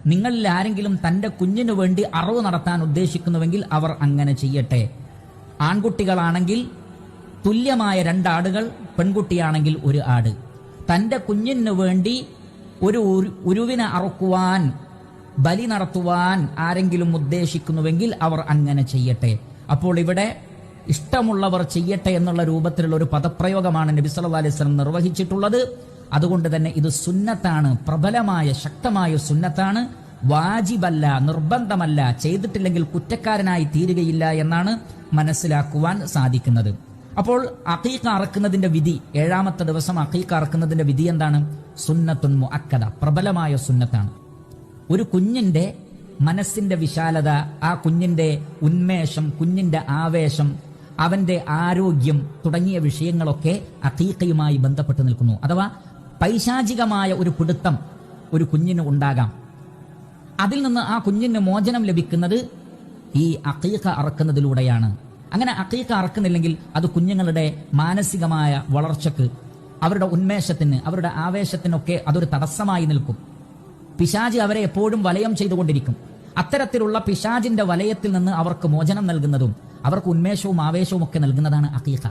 നിങ്ങളിൽ ആരെങ്കിലും തന്റെ കുഞ്ഞിനു വേണ്ടി അറവ് നടത്താൻ ഉദ്ദേശിക്കുന്നുവെങ്കിൽ അവർ അങ്ങനെ ചെയ്യട്ടെ. ആൺകുട്ടികളാണെങ്കിൽ തുല്യമായ 2 ആടുകൾ, പെൺകുട്ടിയാണെങ്കിൽ 1 ആട്. തന്റെ കുഞ്ഞിനു വേണ്ടി ഒരു ഉരുവിനെ അറുക്കുവാൻ, ബലി നടത്തുവാൻ ആരെങ്കിലും ഉദ്ദേശിക്കുന്നുവെങ്കിൽ അവർ അങ്ങനെ ചെയ്യട്ടെ. അപ്പോൾ ഇവിടെ ഇഷ്ടമുള്ളവർ ചെയ്യട്ടെ എന്നുള്ള രൂപത്തിലുള്ള ഒരു പദപ്രയോഗമാണ് നബി സല്ലല്ലാഹു അലൈഹി വസല്ലം നിർവഹിച്ചിട്ടുള്ളത്. അതുകൊണ്ട് തന്നെ ഇത് സുന്നത്താണ്, പ്രബലമായ ശക്തമായ സുന്നത്താണ്, വാജിബല്ല, നിർബന്ധമല്ല. ചെയ്തിട്ടില്ലെങ്കിൽ കുറ്റക്കാരനായി തീരുകയില്ല എന്നാണ് മനസ്സിലാക്കുവാൻ സാധിക്കുന്നത്. അപ്പോൾ അഖീഖ അറക്കുന്നതിന്റെ വിധി, 7ാമത്തെ ദിവസം അഖീഖ അറക്കുന്നതിന്റെ വിധി എന്താണ്? സുന്നത്തുൻ മുഅക്കദ, പ്രബലമായ സുന്നത്താണ്. ഒരു കുഞ്ഞിന്റെ മനസ്സിന്റെ വിശാലത, ആ കുഞ്ഞിന്റെ ഉന്മേഷം, കുഞ്ഞിന്റെ ആവേശം, അവന്റെ ആരോഗ്യം തുടങ്ങിയ വിഷയങ്ങളൊക്കെ അഖീഖയുമായി ബന്ധപ്പെട്ട് നിൽക്കുന്നു. അഥവാ പൈശാചികമായ ഒരു പിടുത്തം ഒരു കുഞ്ഞിന് ഉണ്ടാകാം. അതിൽ നിന്ന് ആ കുഞ്ഞിന് മോചനം ലഭിക്കുന്നത് ഈ അഖീഖ അറക്കുന്നതിലൂടെയാണ്. അങ്ങനെ അഖീഖ അറക്കുന്നില്ലെങ്കിൽ അത് കുഞ്ഞുങ്ങളുടെ മാനസികമായ വളർച്ചക്ക്, അവരുടെ ഉന്മേഷത്തിന്, അവരുടെ ആവേശത്തിനൊക്കെ അതൊരു തടസ്സമായി നിൽക്കും. പിശാച് അവരെ എപ്പോഴും വലയം ചെയ്തുകൊണ്ടിരിക്കും. അത്തരത്തിലുള്ള പിശാചിന്റെ വലയത്തിൽ നിന്ന് അവർക്ക് മോചനം നൽകുന്നതും അവർക്ക് ഉന്മേഷവും ആവേശവും ഒക്കെ നൽകുന്നതാണ് അഖീഖ.